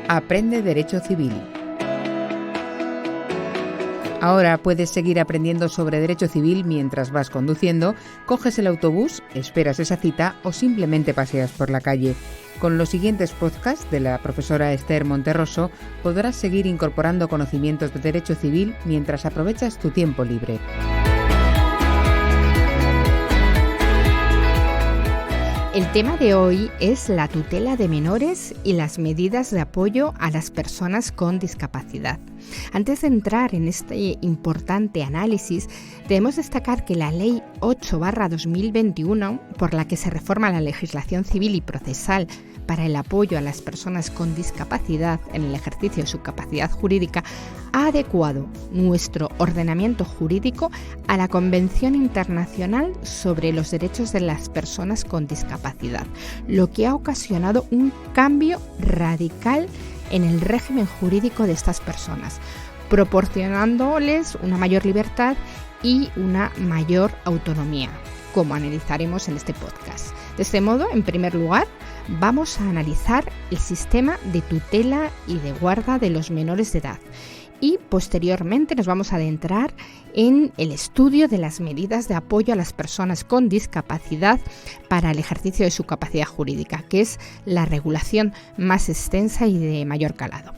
Aprende Derecho Civil. Ahora puedes seguir aprendiendo sobre derecho civil mientras vas conduciendo, coges el autobús, esperas esa cita o simplemente paseas por la calle. Con los siguientes podcasts de la profesora Esther Monterroso podrás seguir incorporando conocimientos de derecho civil mientras aprovechas tu tiempo libre. El tema de hoy es la tutela de menores y las medidas de apoyo a las personas con discapacidad. Antes de entrar en este importante análisis, debemos destacar que la Ley 8/2021, por la que se reforma la legislación civil y procesal para el apoyo a las personas con discapacidad en el ejercicio de su capacidad jurídica, ha adecuado nuestro ordenamiento jurídico a la Convención Internacional sobre los Derechos de las Personas con Discapacidad, lo que ha ocasionado un cambio radical en el régimen jurídico de estas personas, proporcionándoles una mayor libertad y una mayor autonomía, como analizaremos en este podcast. De este modo, en primer lugar, vamos a analizar el sistema de tutela y de guarda de los menores de edad y posteriormente nos vamos a adentrar en el estudio de las medidas de apoyo a las personas con discapacidad para el ejercicio de su capacidad jurídica, que es la regulación más extensa y de mayor calado.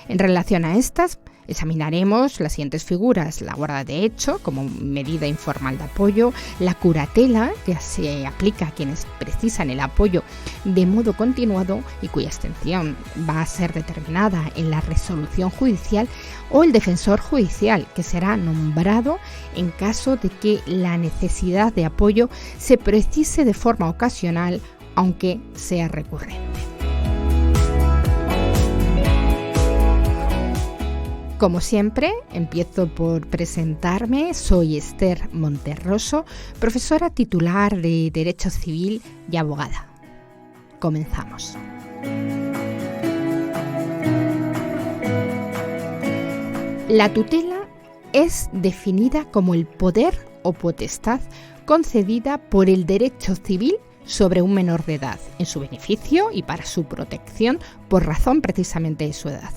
En relación a estas, examinaremos las siguientes figuras: la guarda de hecho como medida informal de apoyo, la curatela, que se aplica a quienes precisan el apoyo de modo continuado y cuya extensión va a ser determinada en la resolución judicial, o el defensor judicial, que será nombrado en caso de que la necesidad de apoyo se precise de forma ocasional, aunque sea recurrente. Como siempre, empiezo por presentarme. Soy Esther Monterroso, profesora titular de Derecho Civil y abogada. Comenzamos. La tutela es definida como el poder o potestad concedida por el derecho civil sobre un menor de edad, en su beneficio y para su protección por razón precisamente de su edad.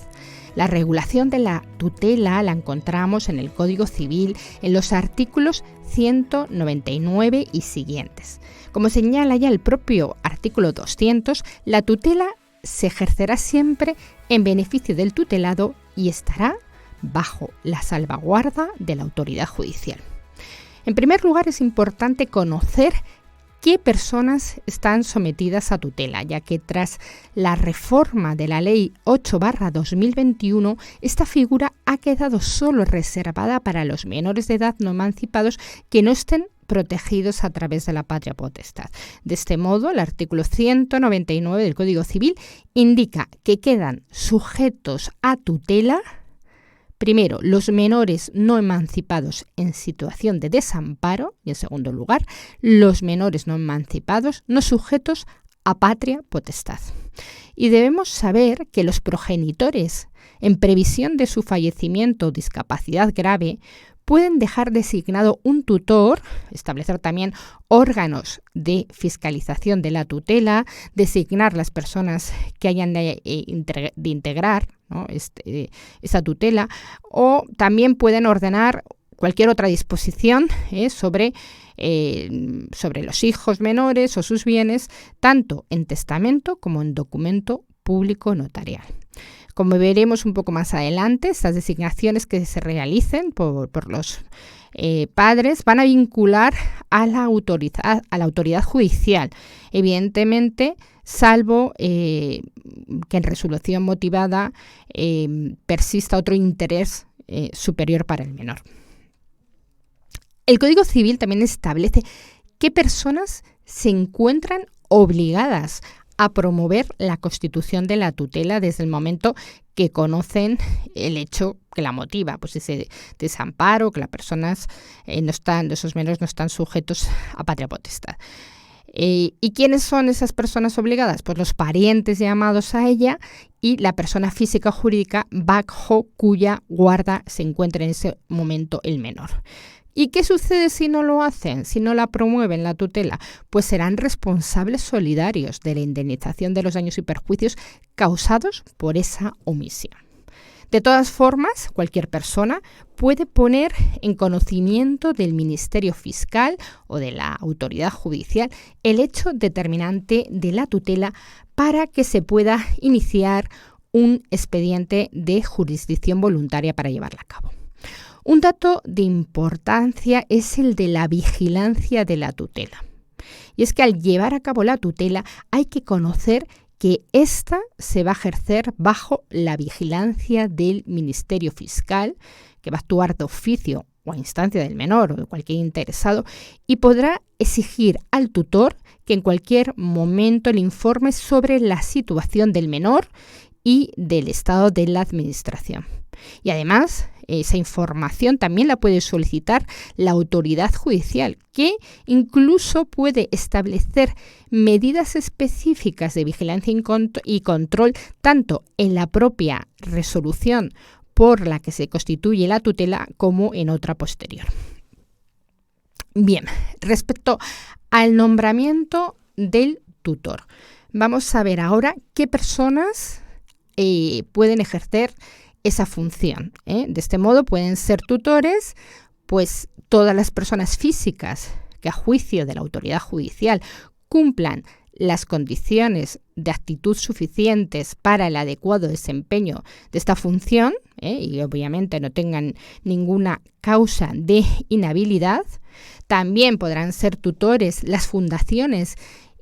La regulación de la tutela la encontramos en el Código Civil en los artículos 199 y siguientes. Como señala ya el propio artículo 200, la tutela se ejercerá siempre en beneficio del tutelado y estará bajo la salvaguarda de la autoridad judicial. En primer lugar, es importante conocer qué personas están sometidas a tutela, ya que tras la reforma de la Ley 8/2021, esta figura ha quedado solo reservada para los menores de edad no emancipados que no estén protegidos a través de la patria potestad. De este modo, el artículo 199 del Código Civil indica que quedan sujetos a tutela, primero, los menores no emancipados en situación de desamparo y, en segundo lugar, los menores no emancipados no sujetos a patria potestad. Y debemos saber que los progenitores, en previsión de su fallecimiento o discapacidad grave, pueden dejar designado un tutor, establecer también órganos de fiscalización de la tutela, designar las personas que hayan de integrar, ¿no?, esa tutela, o también pueden ordenar cualquier otra disposición sobre los hijos menores o sus bienes, tanto en testamento como en documento público notarial. Como veremos un poco más adelante, estas designaciones que se realicen por los padres van a vincular a la autoridad judicial, evidentemente, salvo que en resolución motivada persista otro interés superior para el menor. El Código Civil también establece qué personas se encuentran obligadas a promover la constitución de la tutela desde el momento que conocen el hecho que la motiva, pues ese desamparo, que las personas esos menores no están sujetos a patria potestad. ¿Y quiénes son esas personas obligadas? Pues los parientes llamados a ella y la persona física o jurídica bajo cuya guarda se encuentra en ese momento el menor. ¿Y qué sucede si no lo hacen, si no la promueven la tutela? Pues serán responsables solidarios de la indemnización de los daños y perjuicios causados por esa omisión. De todas formas, cualquier persona puede poner en conocimiento del Ministerio Fiscal o de la autoridad judicial el hecho determinante de la tutela para que se pueda iniciar un expediente de jurisdicción voluntaria para llevarla a cabo. Un dato de importancia es el de la vigilancia de la tutela. Y es que al llevar a cabo la tutela hay que conocer que ésta se va a ejercer bajo la vigilancia del Ministerio Fiscal, que va a actuar de oficio o a instancia del menor o de cualquier interesado, y podrá exigir al tutor que en cualquier momento le informe sobre la situación del menor y del estado de la administración. Y además, esa información también la puede solicitar la autoridad judicial, que incluso puede establecer medidas específicas de vigilancia y control tanto en la propia resolución por la que se constituye la tutela como en otra posterior. Bien, respecto al nombramiento del tutor, vamos a ver ahora qué personas pueden ejercer esa función. De este modo pueden ser tutores pues todas las personas físicas que a juicio de la autoridad judicial cumplan las condiciones de actitud suficientes para el adecuado desempeño de esta función y obviamente no tengan ninguna causa de inhabilidad. También podrán ser tutores las fundaciones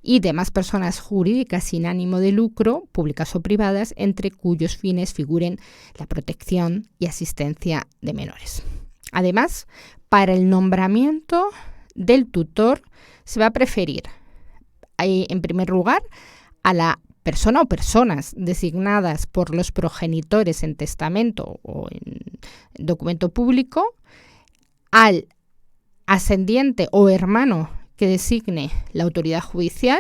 y demás personas jurídicas sin ánimo de lucro, públicas o privadas, entre cuyos fines figuren la protección y asistencia de menores. Además, para el nombramiento del tutor se va a preferir, en primer lugar, a la persona o personas designadas por los progenitores en testamento o en documento público, al ascendiente o hermano que designe la autoridad judicial.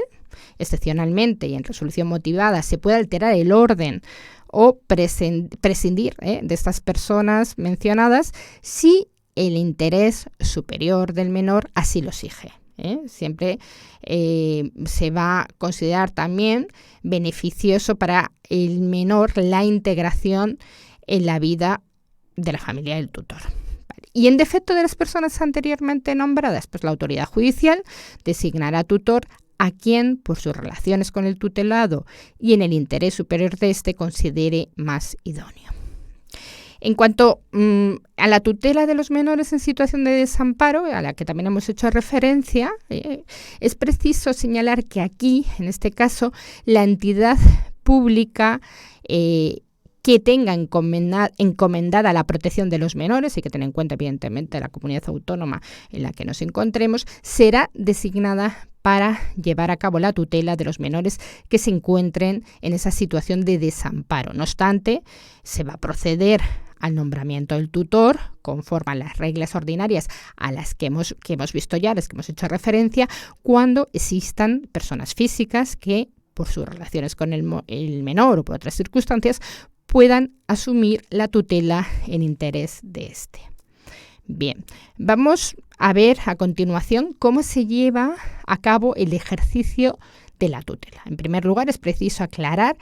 Excepcionalmente y en resolución motivada se puede alterar el orden o prescindir de estas personas mencionadas si el interés superior del menor así lo exige. Siempre se va a considerar también beneficioso para el menor la integración en la vida de la familia del tutor. Y en defecto de las personas anteriormente nombradas, pues la autoridad judicial designará tutor a quien, por sus relaciones con el tutelado y en el interés superior de éste, considere más idóneo. En cuanto a la tutela de los menores en situación de desamparo, a la que también hemos hecho referencia, es preciso señalar que aquí, en este caso, la entidad pública que tenga encomendada la protección de los menores y que tenga en cuenta, evidentemente, la comunidad autónoma en la que nos encontremos, será designada para llevar a cabo la tutela de los menores que se encuentren en esa situación de desamparo. No obstante, se va a proceder al nombramiento del tutor conforme a las reglas ordinarias a las que hemos visto ya, a las que hemos hecho referencia, cuando existan personas físicas que, por sus relaciones con el menor o por otras circunstancias, puedan asumir la tutela en interés de éste. Bien, vamos a ver a continuación cómo se lleva a cabo el ejercicio de la tutela. En primer lugar, es preciso aclarar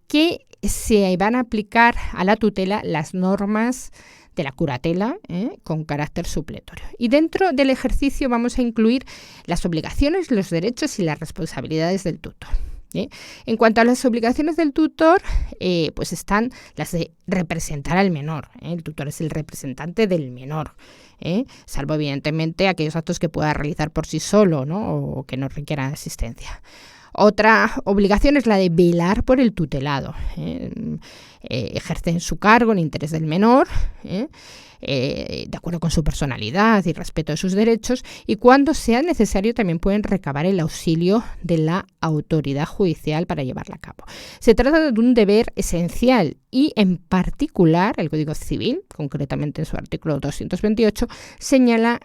que se van a aplicar a la tutela las normas de la curatela con carácter supletorio. Y dentro del ejercicio vamos a incluir las obligaciones, los derechos y las responsabilidades del tutor. En cuanto a las obligaciones del tutor, pues están las de representar al menor. El tutor es el representante del menor, salvo evidentemente aquellos actos que pueda realizar por sí solo, ¿no? O que no requieran asistencia. Otra obligación es la de velar por el tutelado. Ejercen su cargo en interés del menor, de acuerdo con su personalidad y respeto de sus derechos, y cuando sea necesario también pueden recabar el auxilio de la autoridad judicial para llevarla a cabo. Se trata de un deber esencial y, en particular, el Código Civil, concretamente en su artículo 228, señala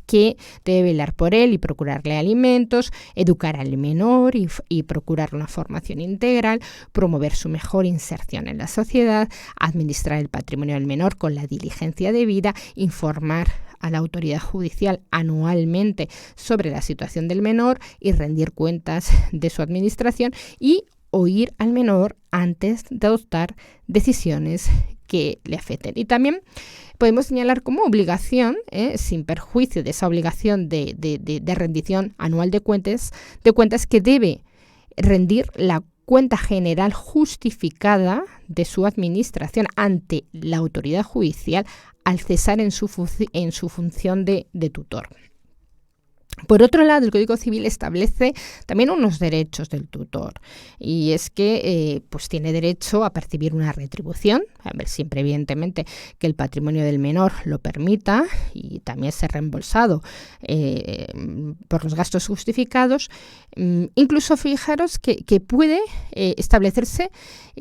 que debe velar por él y procurarle alimentos, educar al menor y procurar una formación integral, promover su mejor inserción en la sociedad, administrar el patrimonio del menor con la diligencia debida, informar a la autoridad judicial anualmente sobre la situación del menor y rendir cuentas de su administración y oír al menor antes de adoptar decisiones que le afecten. Y también podemos señalar como obligación, sin perjuicio de esa obligación de rendición anual de cuentas que debe rendir la cuenta general justificada de su administración ante la autoridad judicial al cesar en su función de tutor. Por otro lado, el Código Civil establece también unos derechos del tutor, y es que pues tiene derecho a percibir una retribución, siempre evidentemente que el patrimonio del menor lo permita, y también ser reembolsado por los gastos justificados. Incluso fijaros que puede establecerse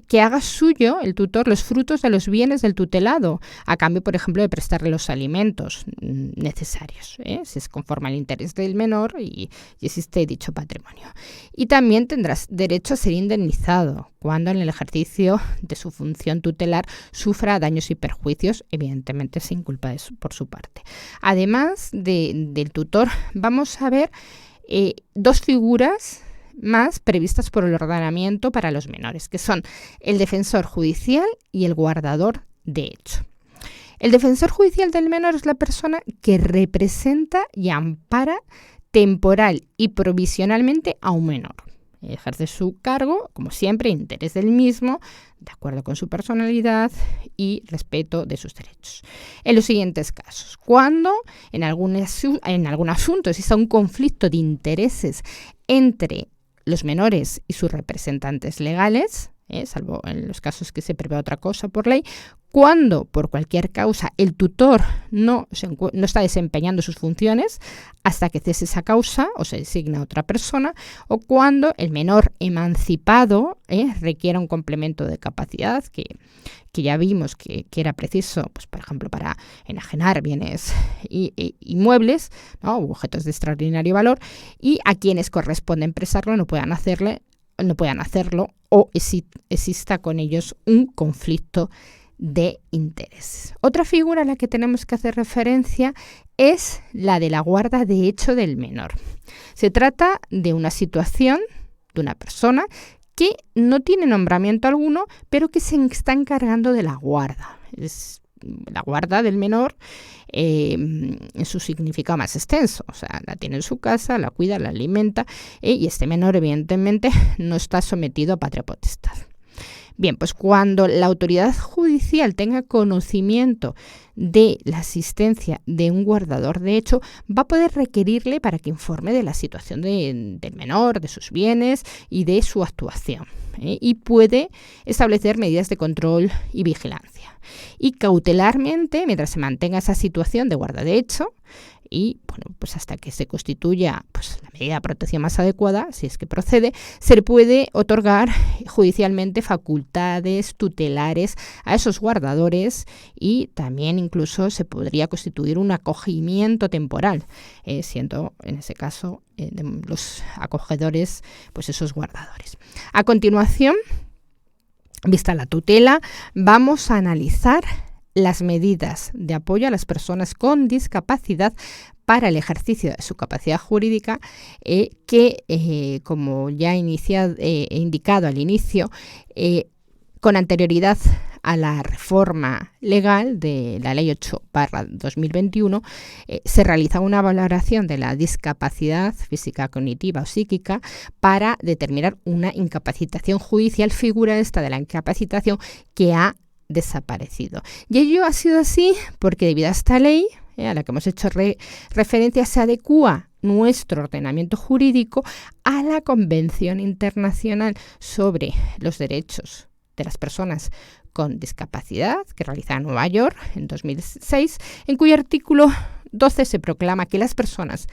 que haga suyo el tutor los frutos de los bienes del tutelado, a cambio, por ejemplo, de prestarle los alimentos necesarios, si es conforme al interés del menor y existe dicho patrimonio. Y también tendrás derecho a ser indemnizado cuando en el ejercicio de su función tutelar sufra daños y perjuicios, evidentemente sin culpa por su parte. Además del tutor, vamos a ver dos figuras más previstas por el ordenamiento para los menores, que son el defensor judicial y el guardador de hecho. El defensor judicial del menor es la persona que representa y ampara temporal y provisionalmente a un menor. Ejerce su cargo, como siempre, en interés del mismo, de acuerdo con su personalidad y respeto de sus derechos. En los siguientes casos, cuando en algún asunto exista un conflicto de intereses entre los menores y sus representantes legales, salvo en los casos que se prevé otra cosa por ley, cuando por cualquier causa el tutor no está desempeñando sus funciones hasta que cese esa causa o se designa otra persona, o cuando el menor emancipado requiera un complemento de capacidad que ya vimos que era preciso, pues, por ejemplo, para enajenar bienes inmuebles, ¿no?, u objetos de extraordinario valor, y a quienes corresponde empresarlo no puedan hacerlo o exista con ellos un conflicto de intereses. Otra figura a la que tenemos que hacer referencia es la de la guarda de hecho del menor. Se trata de una situación de una persona que no tiene nombramiento alguno, pero que se está encargando de la guarda. Es la guarda del menor en su significado más extenso, o sea, la tiene en su casa, la cuida, la alimenta, y este menor evidentemente no está sometido a patria potestad. Bien, pues cuando la autoridad judicial tenga conocimiento de la existencia de un guardador de hecho, va a poder requerirle para que informe de la situación del menor, de sus bienes y de su actuación, y puede establecer medidas de control y vigilancia. Y cautelarmente, mientras se mantenga esa situación de guarda de hecho, y pues hasta que se constituya pues la medida de protección más adecuada, si es que procede, se le puede otorgar judicialmente facultades tutelares a esos guardadores, y también incluso se podría constituir un acogimiento temporal, siendo en ese caso los acogedores pues esos guardadores. A continuación, vista la tutela, vamos a analizar las medidas de apoyo a las personas con discapacidad para el ejercicio de su capacidad jurídica, que, como ya he indicado al inicio, con anterioridad a la reforma legal de la Ley 8/2021, se realiza una valoración de la discapacidad física, cognitiva o psíquica para determinar una incapacitación judicial, figura esta de la incapacitación que ha desaparecido. Y ello ha sido así porque debido a esta ley, a la que hemos hecho referencia, se adecúa nuestro ordenamiento jurídico a la Convención Internacional sobre los Derechos de las Personas con Discapacidad, que realiza en Nueva York en 2006, en cuyo artículo 12 se proclama que las personas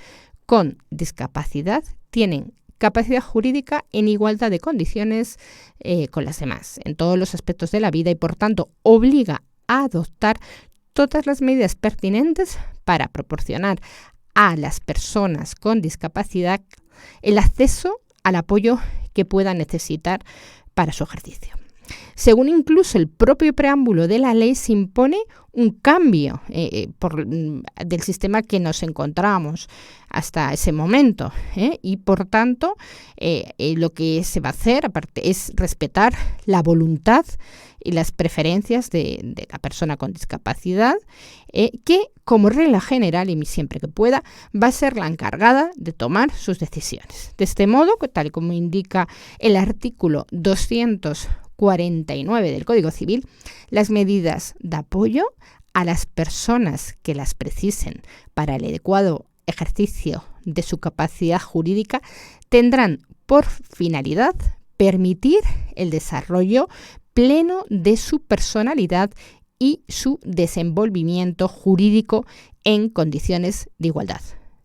con discapacidad tienen capacidad jurídica en igualdad de condiciones con las demás, en todos los aspectos de la vida, y por tanto obliga a adoptar todas las medidas pertinentes para proporcionar a las personas con discapacidad el acceso al apoyo que puedan necesitar para su ejercicio. Según incluso el propio preámbulo de la ley, se impone un cambio del sistema que nos encontramos hasta ese momento, y por tanto lo que se va a hacer aparte es respetar la voluntad y las preferencias de la persona con discapacidad, que como regla general y siempre que pueda va a ser la encargada de tomar sus decisiones. De este modo, tal y como indica el artículo 249 del Código Civil, las medidas de apoyo a las personas que las precisen para el adecuado ejercicio de su capacidad jurídica tendrán por finalidad permitir el desarrollo pleno de su personalidad y su desenvolvimiento jurídico en condiciones de igualdad,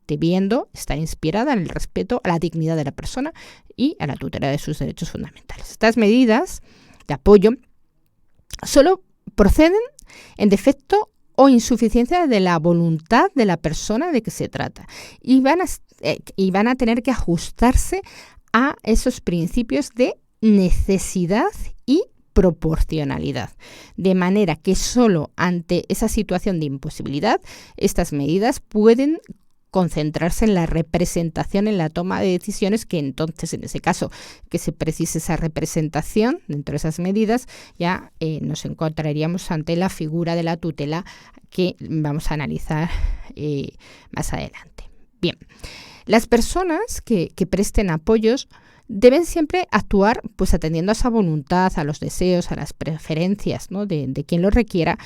debiendo estar inspirada en el respeto a la dignidad de la persona y a la tutela de sus derechos fundamentales. Estas medidas de apoyo solo proceden en defecto o insuficiencia de la voluntad de la persona de que se trata y van a tener que ajustarse a esos principios de necesidad y proporcionalidad, de manera que solo ante esa situación de imposibilidad estas medidas pueden concentrarse en la representación, en la toma de decisiones, que entonces en ese caso que se precise esa representación dentro de esas medidas ya nos encontraríamos ante la figura de la tutela que vamos a analizar más adelante. Bien, las personas que presten apoyos deben siempre actuar pues atendiendo a esa voluntad, a los deseos, a las preferencias, ¿no?, de quien lo requiera,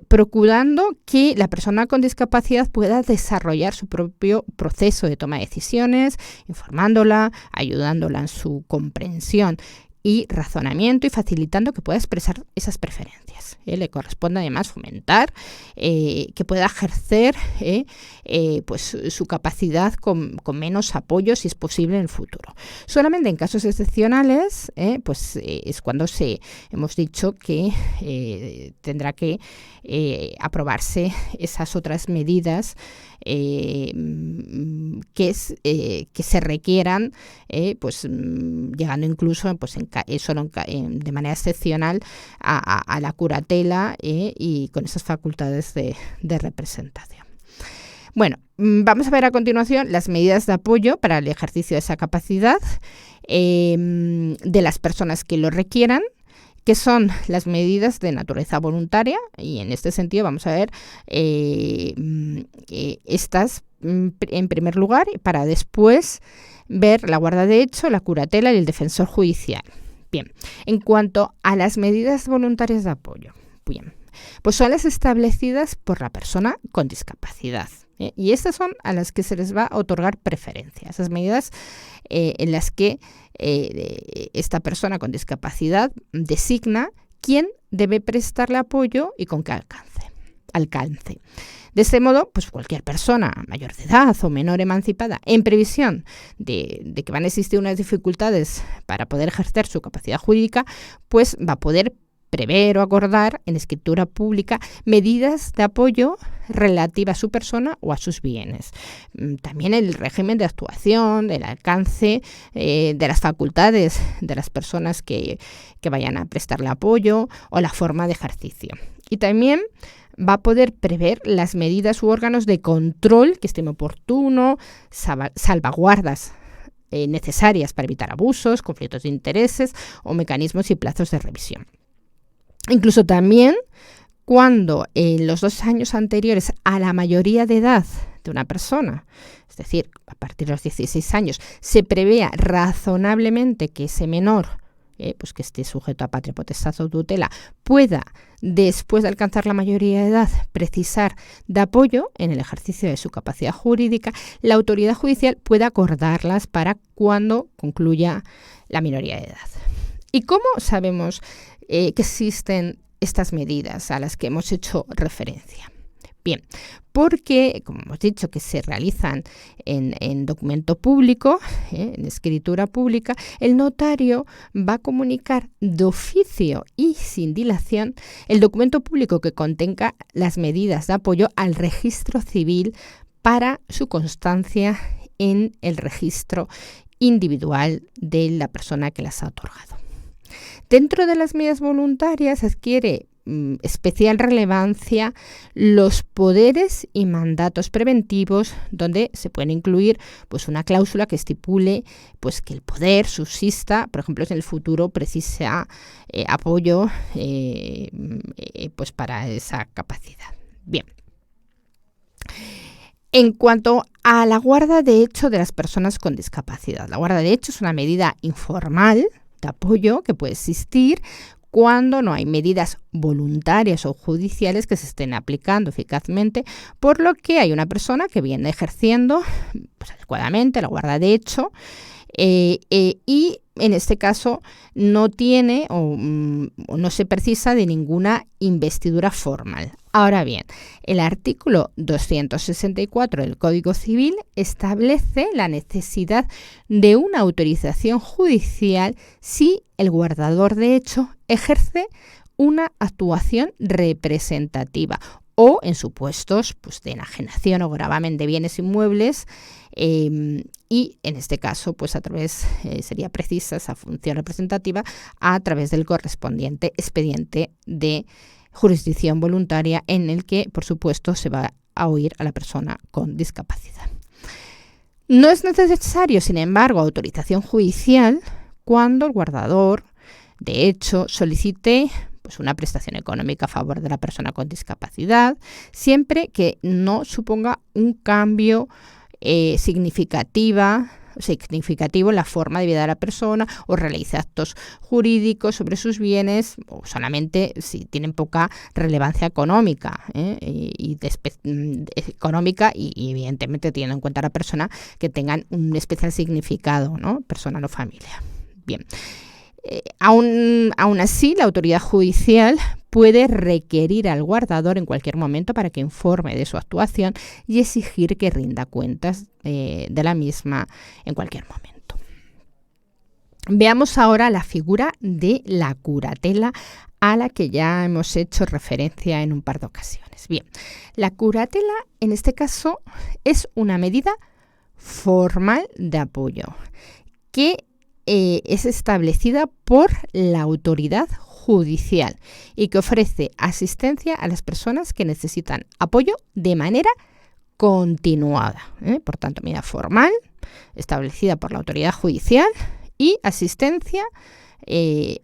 procurando que la persona con discapacidad pueda desarrollar su propio proceso de toma de decisiones, informándola, ayudándola en su comprensión y razonamiento y facilitando que pueda expresar esas preferencias. Le corresponde además fomentar que pueda ejercer pues su capacidad con menos apoyo si es posible en el futuro. Solamente en casos excepcionales es cuando hemos dicho que tendrá que aprobarse esas otras medidas que se requieran, llegando incluso de manera excepcional a la curatela y con esas facultades de representación. Bueno, vamos a ver a continuación las medidas de apoyo para el ejercicio de esa capacidad de las personas que lo requieran, que son las medidas de naturaleza voluntaria, y en este sentido vamos a ver estas en primer lugar, para después ver la guarda de hecho, la curatela y el defensor judicial. Bien, en cuanto a las medidas voluntarias de apoyo, bien, pues son las establecidas por la persona con discapacidad. Y estas son a las que se les va a otorgar preferencia. Esas medidas en las que esta persona con discapacidad designa quién debe prestarle apoyo y con qué alcance. De este modo, pues cualquier persona mayor de edad o menor emancipada, en previsión de que van a existir unas dificultades para poder ejercer su capacidad jurídica, pues va a poder prever o acordar en escritura pública medidas de apoyo relativas a su persona o a sus bienes. También el régimen de actuación, el alcance de las facultades de las personas que vayan a prestarle apoyo o la forma de ejercicio. Y también va a poder prever las medidas u órganos de control que estime oportuno, salvaguardas necesarias para evitar abusos, conflictos de intereses o mecanismos y plazos de revisión. Incluso también cuando en los 2 años anteriores a la mayoría de edad de una persona, es decir, a partir de los 16 años, se prevea razonablemente que ese menor, pues que esté sujeto a patria potestad o tutela, pueda, después de alcanzar la mayoría de edad, precisar de apoyo en el ejercicio de su capacidad jurídica, la autoridad judicial pueda acordarlas para cuando concluya la minoría de edad. ¿Y cómo sabemos que existen estas medidas a las que hemos hecho referencia? Bien, porque, como hemos dicho, que se realizan en documento público, en escritura pública, el notario va a comunicar de oficio y sin dilación el documento público que contenga las medidas de apoyo al registro civil para su constancia en el registro individual de la persona que las ha otorgado. Dentro de las medidas voluntarias adquiere especial relevancia los poderes y mandatos preventivos, donde se pueden incluir pues una cláusula que estipule pues que el poder subsista, por ejemplo, si en el futuro precisa apoyo pues para esa capacidad. Bien. En cuanto a la guarda de hecho de las personas con discapacidad, la guarda de hecho es una medida informal de apoyo que puede existir cuando no hay medidas voluntarias o judiciales que se estén aplicando eficazmente, por lo que hay una persona que viene ejerciendo pues, adecuadamente la guarda de hecho y en este caso no tiene o no se precisa de ninguna investidura formal. Ahora bien, el artículo 264 del Código Civil establece la necesidad de una autorización judicial si el guardador de hecho ejerce una actuación representativa o en supuestos pues, de enajenación o gravamen de bienes inmuebles y en este caso pues a través sería precisa esa función representativa a través del correspondiente expediente de jurisdicción voluntaria en el que por supuesto se va a oír a la persona con discapacidad. No es necesario, sin embargo, autorización judicial cuando el guardador de hecho solicite pues una prestación económica a favor de la persona con discapacidad, siempre que no suponga un cambio significativo en la forma de vida de la persona o realice actos jurídicos sobre sus bienes o solamente si tienen poca relevancia económica económica y evidentemente teniendo en cuenta a la persona que tengan un especial significado, ¿no? Personal o familia. Bien. Aún así, la autoridad judicial puede requerir al guardador en cualquier momento para que informe de su actuación y exigir que rinda cuentas de la misma en cualquier momento. Veamos ahora la figura de la curatela a la que ya hemos hecho referencia en un par de ocasiones. Bien, la curatela en este caso es una medida formal de apoyo que es establecida por la autoridad judicial y que ofrece asistencia a las personas que necesitan apoyo de manera continuada. Por tanto, medida formal establecida por la autoridad judicial y asistencia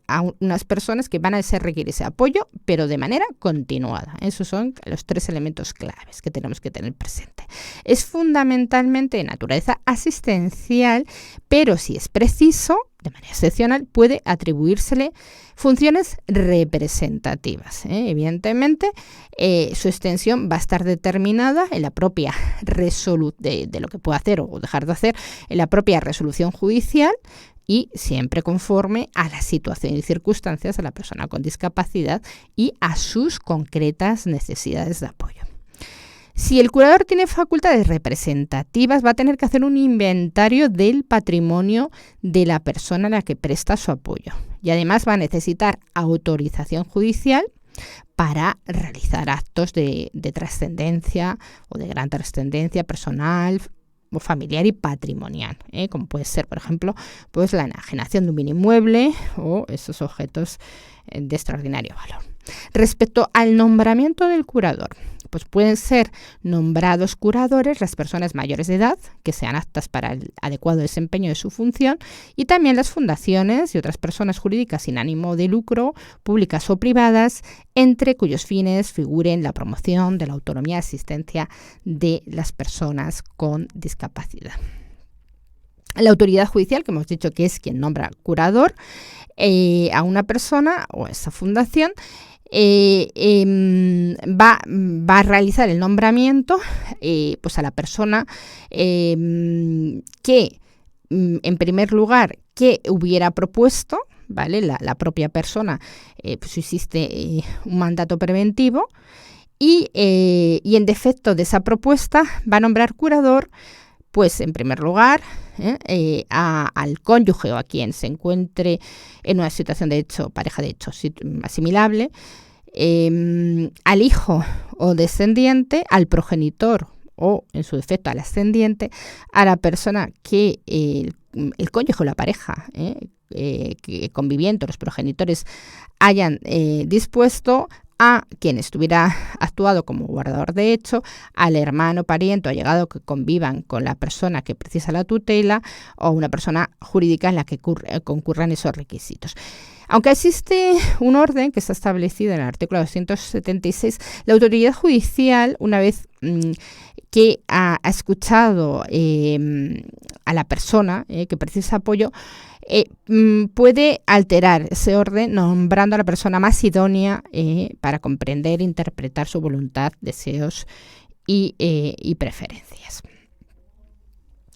a unas personas que van a requerir ese apoyo, pero de manera continuada. Esos son los tres elementos claves que tenemos que tener presente. Es fundamentalmente de naturaleza asistencial, pero si es preciso, de manera excepcional, puede atribuírsele funciones representativas. Evidentemente, su extensión va a estar determinada en la propia de lo que puede hacer o dejar de hacer en la propia resolución judicial, y siempre conforme a la situación y circunstancias de la persona con discapacidad y a sus concretas necesidades de apoyo. Si el curador tiene facultades representativas, va a tener que hacer un inventario del patrimonio de la persona a la que presta su apoyo y además va a necesitar autorización judicial para realizar actos de trascendencia o de gran trascendencia personal, familiar y patrimonial, como puede ser, por ejemplo, pues la enajenación de un bien inmueble o esos objetos de extraordinario valor. Respecto al nombramiento del curador, pues pueden ser nombrados curadores las personas mayores de edad que sean aptas para el adecuado desempeño de su función y también las fundaciones y otras personas jurídicas sin ánimo de lucro, públicas o privadas, entre cuyos fines figuren la promoción de la autonomía y asistencia de las personas con discapacidad. La autoridad judicial, que hemos dicho que es quien nombra curador a una persona o a esa fundación, va a realizar el nombramiento pues a la persona que, en primer lugar, que hubiera propuesto, ¿vale? La propia persona, pues existe un mandato preventivo y en defecto de esa propuesta va a nombrar curador, pues en primer lugar al cónyuge o a quien se encuentre en una situación de hecho, pareja de hecho asimilable, al hijo o descendiente, al progenitor o en su defecto al ascendiente, a la persona que el cónyuge o la pareja conviviente, los progenitores hayan dispuesto, a quien estuviera actuado como guardador de hecho, al hermano, pariente o allegado que convivan con la persona que precisa la tutela o una persona jurídica en la que concurran esos requisitos. Aunque existe un orden que está establecido en el artículo 276, la autoridad judicial, una vez que ha escuchado a la persona que precisa apoyo, puede alterar ese orden nombrando a la persona más idónea para comprender e interpretar su voluntad, deseos y preferencias.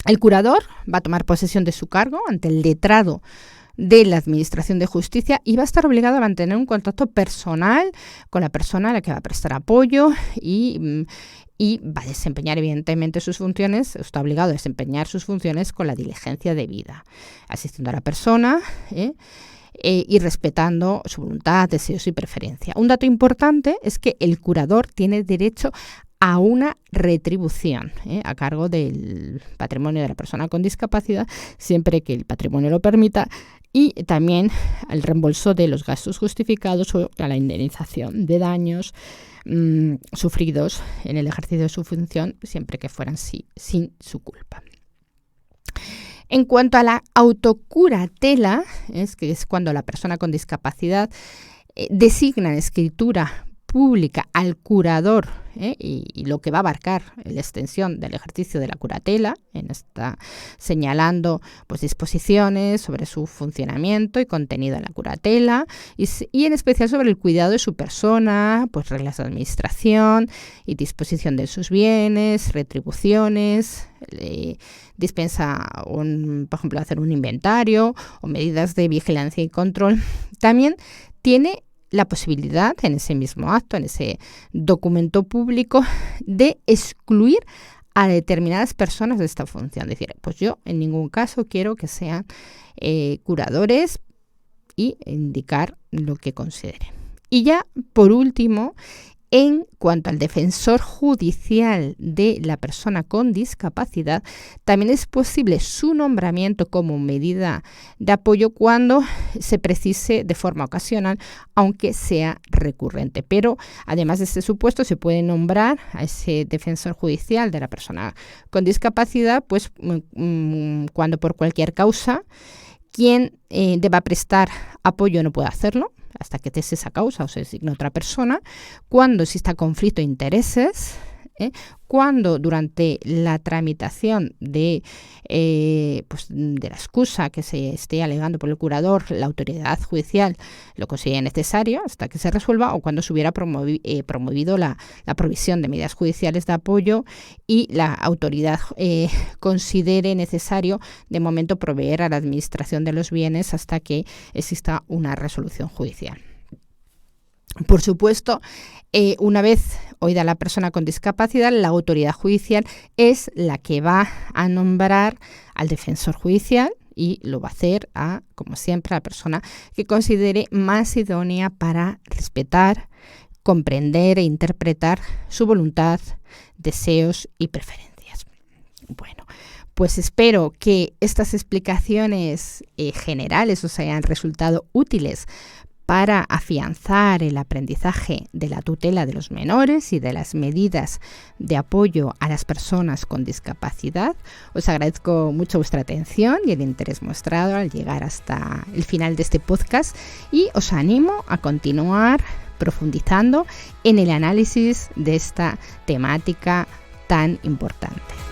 El curador va a tomar posesión de su cargo ante el letrado de la Administración de Justicia y va a estar obligado a mantener un contacto personal con la persona a la que va a prestar apoyo y va a desempeñar evidentemente sus funciones, está obligado a desempeñar sus funciones con la diligencia debida, asistiendo a la persona y respetando su voluntad, deseos y preferencia. Un dato importante es que el curador tiene derecho a una retribución a cargo del patrimonio de la persona con discapacidad, siempre que el patrimonio lo permita, y también al reembolso de los gastos justificados o a la indemnización de daños sufridos en el ejercicio de su función, siempre que fueran sin su culpa. En cuanto a la autocuratela, que es cuando la persona con discapacidad designa en escritura pública al curador y lo que va a abarcar la extensión del ejercicio de la curatela, está señalando pues disposiciones sobre su funcionamiento y contenido de la curatela y en especial sobre el cuidado de su persona, pues reglas de administración y disposición de sus bienes, retribuciones, dispensa por ejemplo hacer un inventario o medidas de vigilancia y control. También tiene la posibilidad en ese mismo acto, en ese documento público, de excluir a determinadas personas de esta función. Es decir, pues yo en ningún caso quiero que sean curadores y indicar lo que considere. Y ya, por último, en cuanto al defensor judicial de la persona con discapacidad, también es posible su nombramiento como medida de apoyo cuando se precise de forma ocasional, aunque sea recurrente. Pero además de este supuesto, se puede nombrar a ese defensor judicial de la persona con discapacidad, pues cuando por cualquier causa quien deba prestar apoyo no puede hacerlo, hasta que cese esa causa o se designe otra persona, cuando exista conflicto de intereses, cuando durante la tramitación de la excusa que se esté alegando por el curador, la autoridad judicial lo considere necesario hasta que se resuelva, o cuando se hubiera promovido la provisión de medidas judiciales de apoyo y la autoridad considere necesario de momento proveer a la administración de los bienes hasta que exista una resolución judicial. Por supuesto, una vez oída la persona con discapacidad, la autoridad judicial es la que va a nombrar al defensor judicial y lo va a hacer como siempre, a la persona que considere más idónea para respetar, comprender e interpretar su voluntad, deseos y preferencias. Bueno, pues espero que estas explicaciones generales os hayan resultado útiles para afianzar el aprendizaje de la tutela de los menores y de las medidas de apoyo a las personas con discapacidad. Os agradezco mucho vuestra atención y el interés mostrado al llegar hasta el final de este podcast y os animo a continuar profundizando en el análisis de esta temática tan importante.